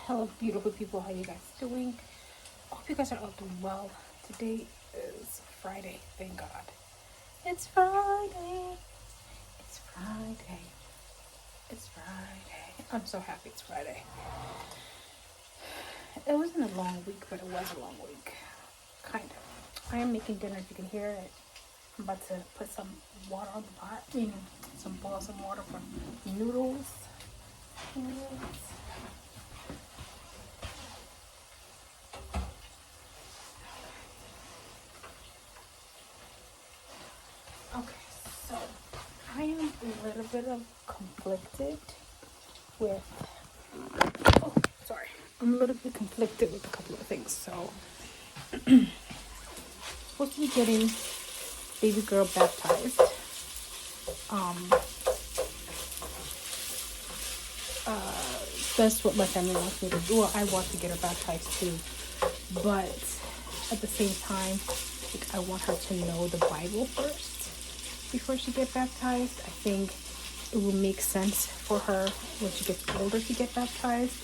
Hello, beautiful people. How you guys doing? I hope you guys are all doing well. Today is Friday. Thank God. It's Friday. It's Friday. It's Friday. I'm so happy it's Friday. It wasn't a long week, but it was a long week. Kind of. I am making dinner, if you can hear it. I'm about to put some water on the pot. Boil some water for noodles. Okay, so I am a little bit of conflicted with, I'm a little bit conflicted with a couple of things. So, supposed to be getting baby girl baptized. That's what my family wants me to do. Well, I want to get her baptized too, but at the same time, like, I want her to know the Bible first before she gets baptized. I think it will make sense for her when she gets older to get baptized.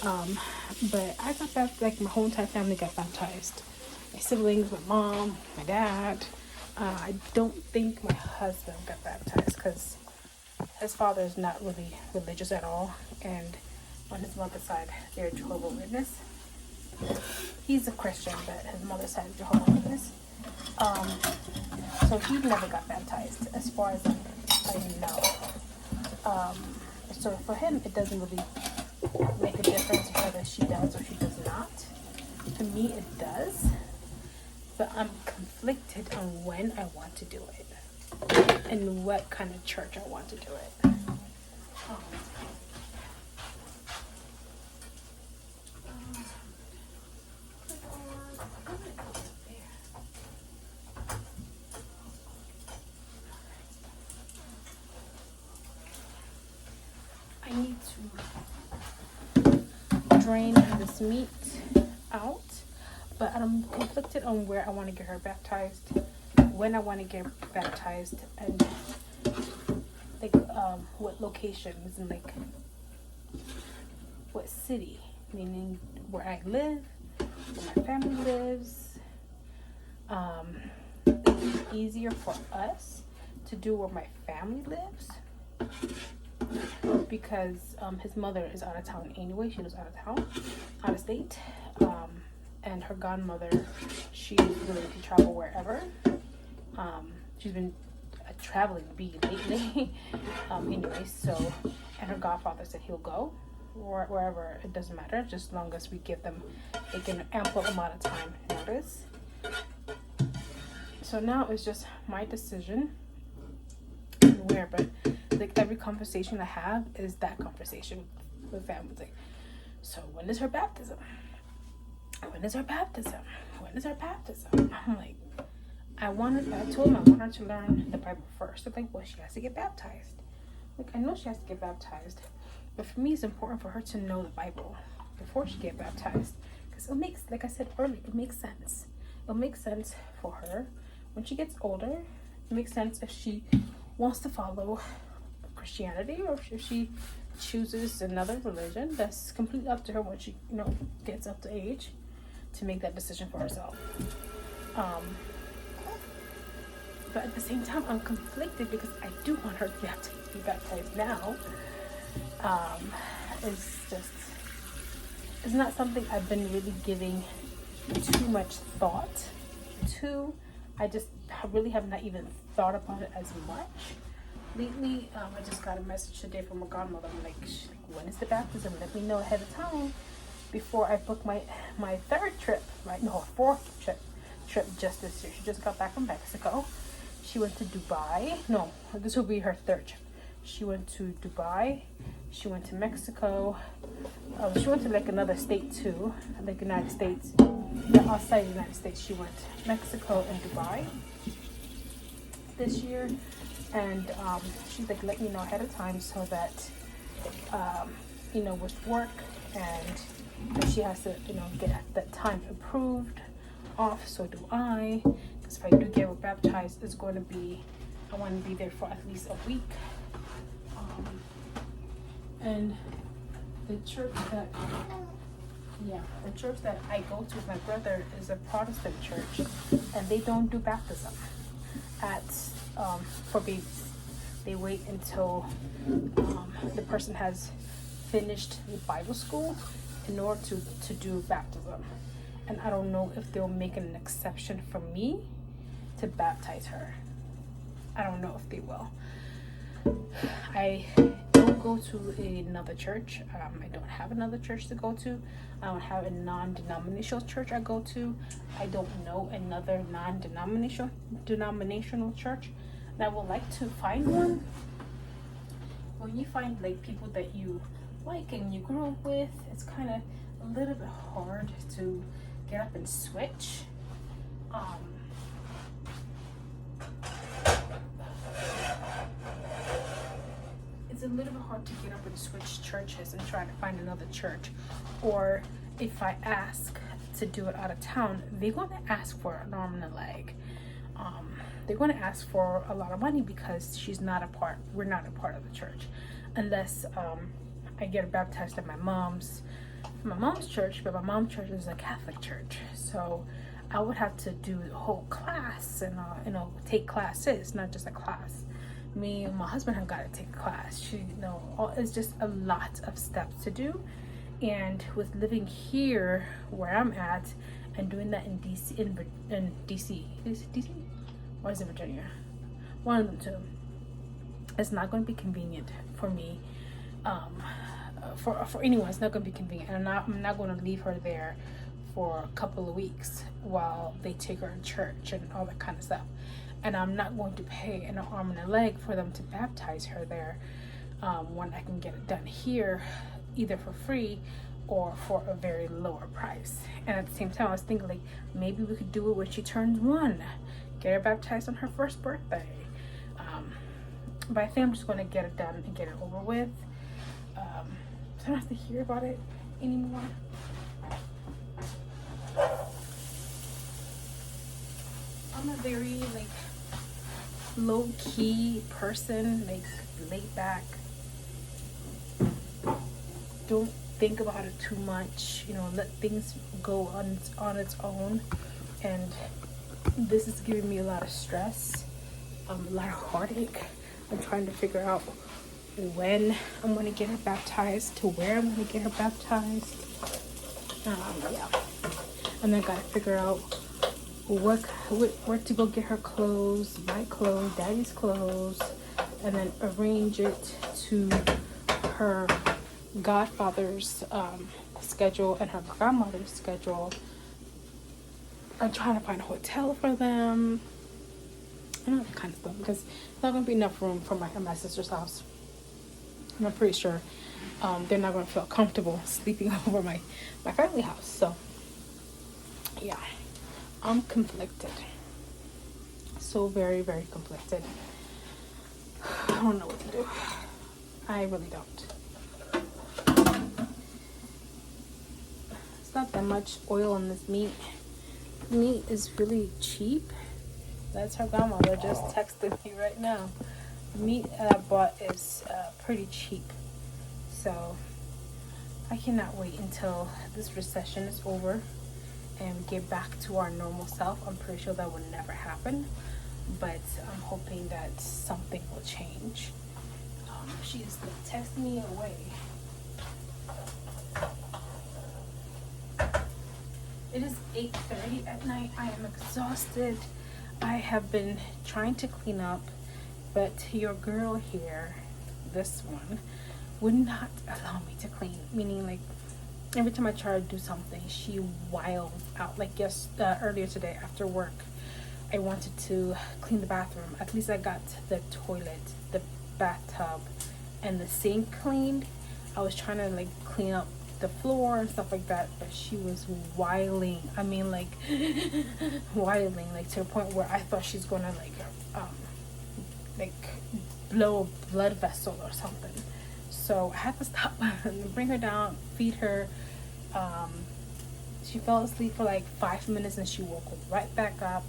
But I got baptized, like my whole entire family got baptized. My siblings, my mom, my dad. I don't think my husband got baptized because his father is not really religious at all, and on his mother's side, they're Jehovah's Witness. He's a Christian, but his mother's side is Jehovah's Witness. So he never got baptized, as far as I know. So for him, it doesn't really make a difference whether she does or she does not. To me, it does, but I'm conflicted on when I want to do it and what kind of church I want to do it. I need to drain this meat out, but I'm conflicted on where I want to get her baptized, when I want to get her baptized, and like what locations and like what city, meaning where I live, where my family lives. It's easier for us to do where my family lives, because his mother is out of town anyway. She was out of town, out of state, and her godmother, she's willing to travel wherever. She's been a traveling bee lately. Anyway, so, and her godfather said he'll go wherever, it doesn't matter, just as long as we give them like an ample amount of time notice. So now it's just my decision where, but like every conversation I have is that conversation with family. So when is her baptism? When is her baptism? When is her baptism? I'm like, I told him I want her to learn the Bible first. I'm like, well, she has to get baptized. Like, I know she has to get baptized, but for me, it's important for her to know the Bible before she get baptized, because it makes, like I said earlier, it makes sense. It'll make sense for her when she gets older. It makes sense if she wants to follow Christianity, or if she chooses another religion. That's completely up to her when she, gets up to age to make that decision for herself. But at the same time, I'm conflicted because I do want her to be baptized now. It's not something I've been really giving too much thought to. I really have not even thought about it as much lately. I just got a message today from a godmother. I'm like, when is the baptism? Let me know ahead of time before I book my fourth trip just this year. She just got back from Mexico. She went to Dubai. No, this will be her third trip. She went to Dubai. She went to Mexico. She went to like another state too, like United States. Yeah, outside the United States, she went to Mexico and Dubai this year. And she's like, let me know ahead of time so that, with work and if she has to, get that time approved off, so do I. Because if I do get her baptized, I want to be there for at least a week. And the church that the church that I go to with my brother is a Protestant church, and they don't do baptism at for babies. They wait until the person has finished the Bible school in order to do baptism. And I don't know if they'll make an exception for me to baptize her. I don't know if they will. I don't go to another church. I don't have another church to go to. I don't have a non-denominational church I go to. I don't know another non-denominational church. And I would like to find one. When you find like people that you like and you grew up with, it's kind of a little bit hard to get up and switch. It's a little bit hard to get up and switch churches and try to find another church. Or if I ask to do it out of town, they're going to ask for an arm and a leg. They're going to ask for a lot of money because we're not a part of the church. Unless I get baptized at my mom's church, but my mom's church is a Catholic church. So I would have to do the whole class and, take classes, not just a class. Me and my husband have got to take a class. It's just a lot of steps to do. And with living here where I'm at and doing that in DC, is it DC? Or is it Virginia? One of them two. It's not going to be convenient for me. For anyone, it's not going to be convenient. And I'm not going to leave her there for a couple of weeks while they take her to church and all that kind of stuff. And I'm not going to pay an arm and a leg for them to baptize her there when I can get it done here, either for free or for a very lower price. And at the same time, I was thinking like maybe we could do it when she turns 1, get her baptized on her first birthday. But I think I'm just going to get it done and get it over with. So I don't have to hear about it anymore. I'm a very low-key person, laid back. Don't think about it too much, let things go on its own. And this is giving me a lot of stress, a lot of heartache. I'm trying to figure out when I'm going to get her baptized, to where I'm going to get her baptized. And then I got to figure out where to go get her clothes, my clothes, daddy's clothes, and then arrange it to her godfather's schedule and her grandmother's schedule. I'm trying to find a hotel for them and all that kind of stuff because there's not going to be enough room for my sister's house. And I'm pretty sure they're not going to feel comfortable sleeping over my family house. So yeah, I'm conflicted. So very, very conflicted. I don't know what to do. I really don't. It's not that much oil on this meat. Meat is really cheap. That's her grandmother just texted me right now. The meat I bought is pretty cheap. So I cannot wait until this recession is over and we get back to our normal self. I'm pretty sure that will never happen, but I'm hoping that something will change. She is texting me away. It is 8:30 at night. I am exhausted. I have been trying to clean up, but your girl here, this one, would not allow me to clean. Meaning, every time I try to do something, she wilds out. Earlier today after work, I wanted to clean the bathroom. At least I got the toilet, the bathtub, and the sink cleaned. I was trying to clean up the floor and stuff like that, but she was wilding. I mean, wilding, to the point where I thought she's gonna blow a blood vessel or something. So I had to stop and bring her down, feed her. She fell asleep for 5 minutes and she woke right back up.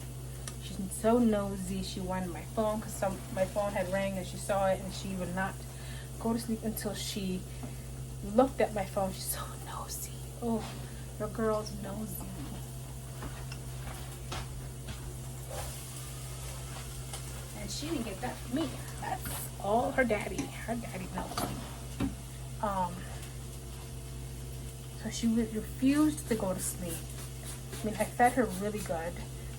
She's so nosy. She wanted my phone because my phone had rang and she saw it, and she would not go to sleep until she looked at my phone. She's so nosy. Oh, your girl's nosy. And she didn't get that from me. That's all her daddy. Her daddy knows. So she refused to go to sleep. I mean, I fed her really good,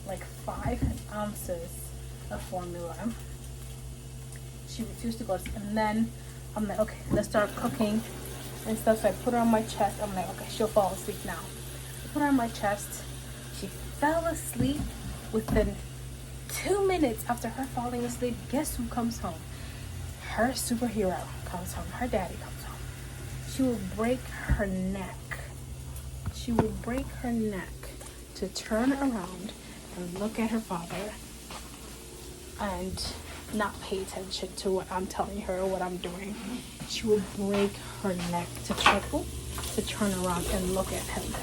like 5 ounces of formula. She refused to go to sleep. And then I'm like, okay, let's start cooking and stuff. So I put her on my chest. I'm like, okay, she'll fall asleep now. I put her on my chest. She fell asleep. Within 2 minutes after her falling asleep, guess who comes home? Her superhero comes home. Her daddy comes home. She will break her neck. She will break her neck to turn around and look at her father and not pay attention to what I'm telling her or what I'm doing. She will break her neck to turn around and look at him.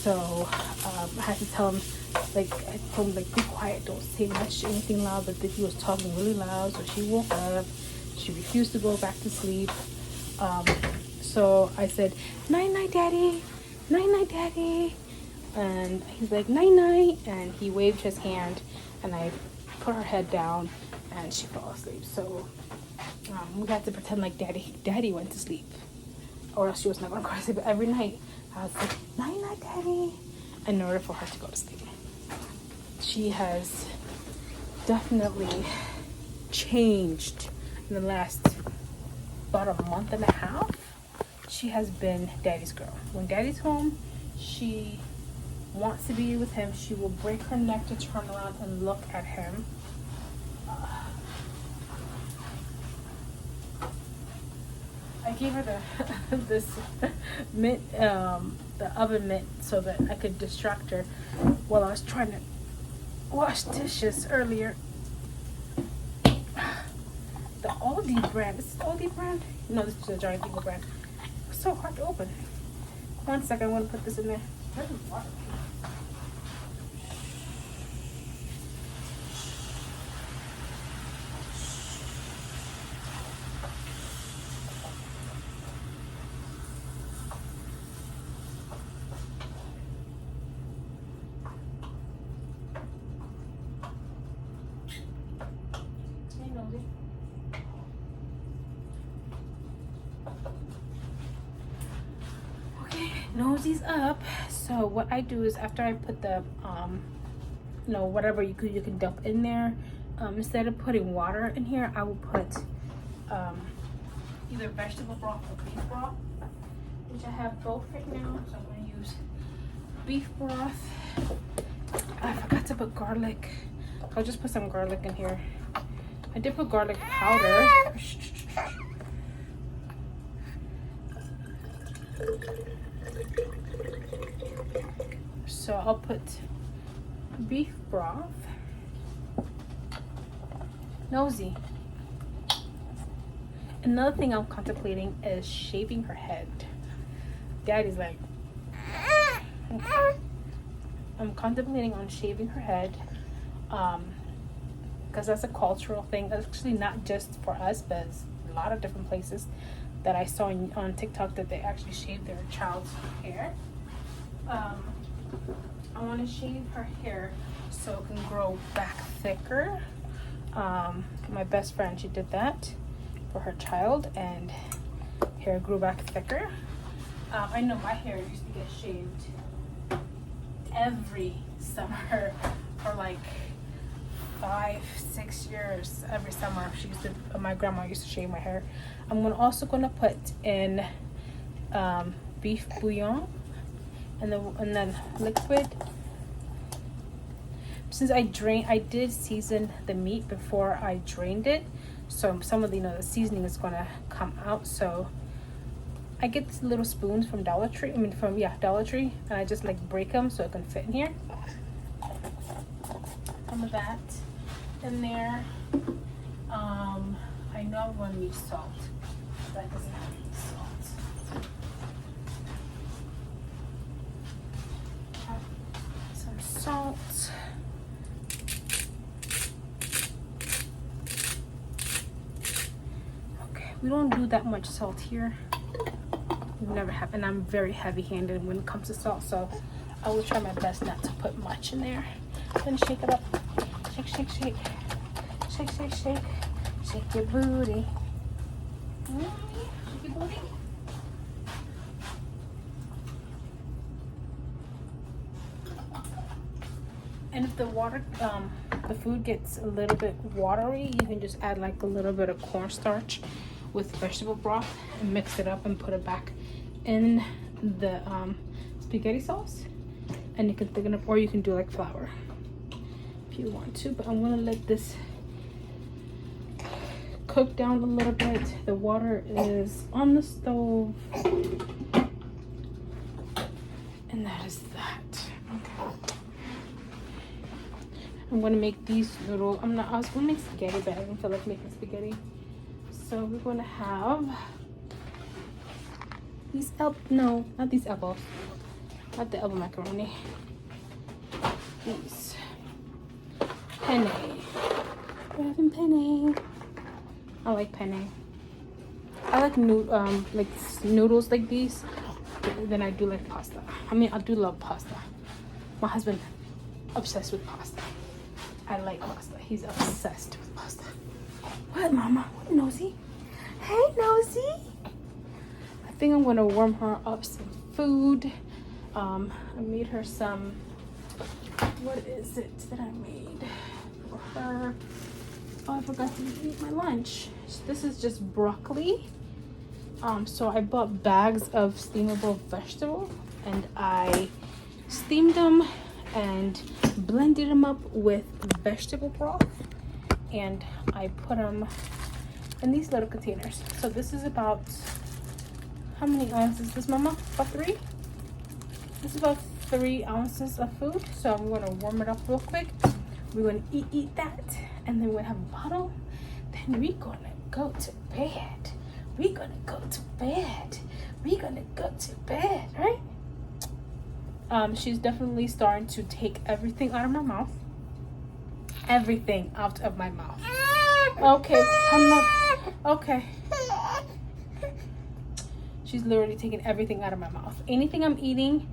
So I had to tell him, like, I told him, like, be quiet, don't say much, anything loud. But he was talking really loud, so she woke up. She refused to go back to sleep. So I said, night night, daddy, night night, daddy. And he's like, night night, and he waved his hand, and I put her head down, and she fell asleep. So we had to pretend like daddy went to sleep, or else she was not going to go to sleep. But every night I was like, night night, daddy, in order for her to go to sleep. She has definitely changed in the last about a month and a half. She has been daddy's girl. When daddy's home, she wants to be with him. She will break her neck to turn around and look at him. I gave her this mint, the oven mitt, so that I could distract her while I was trying to wash dishes earlier. The Aldi brand. Is this the Aldi brand? No, this is the Giant Eagle brand. It's so hard to open. 1 second, I want to put this in there. Where's the water? Nosy's up. So what I do is, after I put the whatever you can dump in there, instead of putting water in here, I will put either vegetable broth or beef broth, which I have both right now. So I'm going to use beef broth. I forgot to put garlic. I'll just put some garlic in here. I did put garlic powder. So I'll put beef broth. Nosy. Another thing I'm contemplating is shaving her head. Daddy's like, okay. I'm contemplating on shaving her head, because that's a cultural thing. Actually, not just for us, but a lot of different places that I saw on TikTok that they actually shave their child's hair. I want to shave her hair so it can grow back thicker. My best friend, she did that for her child, and hair grew back thicker. I know my hair used to get shaved every summer for like 5-6 years. Every summer my grandma used to shave my hair. I'm also gonna put in beef bouillon and then liquid. Since I did season the meat before I drained it, so some of the seasoning is gonna come out. So I get these little spoons from Dollar Tree. Dollar Tree, and I just like break them so it can fit in here. Some of that in there. I know I'm gonna need salt. That doesn't have any salt. Some salt. Okay, we don't do that much salt here. never have, and I'm very heavy-handed when it comes to salt, so I will try my best not to put much in there. Then shake it up. Shake, shake, shake. Shake, shake, shake. Shake your booty. Shake your booty. And if the water, the food gets a little bit watery, you can just add like a little bit of cornstarch with vegetable broth and mix it up and put it back in the spaghetti sauce. And you can thicken up, or you can do like flour if you want to. But I'm gonna let this cook down a little bit. The water is on the stove, and that is that. Okay. I'm gonna make these noodles. I was gonna make spaghetti, but I didn't feel like making spaghetti. So we're gonna have these no, not these elbows. Not the elbow macaroni. These penne. We're having penne. I like penne. I like noodles like these. Then I do like pasta. I mean, I do love pasta. My husband obsessed with pasta. I like pasta. He's obsessed with pasta. What, Mama? What, Nosy? Hey, Nosy. I think I'm gonna warm her up some food. I made her some. What is it that I made for her? Oh, I forgot to eat my lunch. This is just broccoli. So I bought bags of steamable vegetables, and I steamed them and blended them up with vegetable broth, and I put them in these little containers. So this is about, how many ounces is this, Mama? About 3? This is about 3 ounces of food. So I'm gonna warm it up real quick. We're gonna eat that, and then we're gonna have a bottle. Then we're gonna go to bed. We're gonna go to bed. We're gonna go to bed, right? She's definitely starting to take everything out of my mouth. Everything out of my mouth. Okay, I'm not. Okay. She's literally taking everything out of my mouth. Anything I'm eating,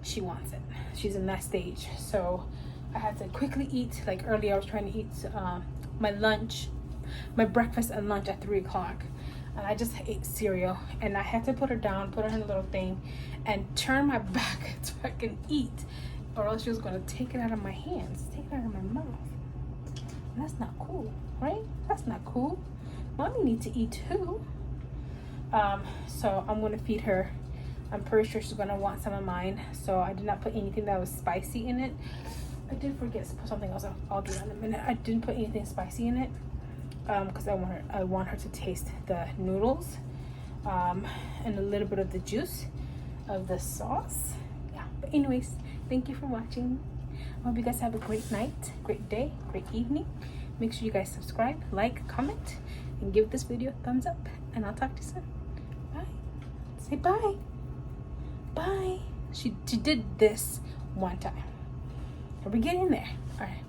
she wants it. She's in that stage. So I had to quickly eat. Like earlier, I was trying to eat my lunch, my breakfast and lunch at 3 o'clock. And I just ate cereal, and I had to put her down, put her in a little thing, and turn my back so I can eat, or else she was gonna take it out of my hands, take it out of my mouth. And that's not cool, right? That's not cool. Mommy needs to eat too. So I'm gonna feed her. I'm pretty sure she's gonna want some of mine. So I did not put anything that was spicy in it. I did forget to put something else. I'll do that in a minute. I didn't put anything spicy in it. Because I want her to taste the noodles and a little bit of the juice of the sauce. Yeah, but anyways, thank you for watching. I hope you guys have a great night, great day, great evening. Make sure you guys subscribe, like, comment, and give this video a thumbs up, and I'll talk to you soon. Bye. Say bye. Bye. She did this one time. Are we getting there? All right.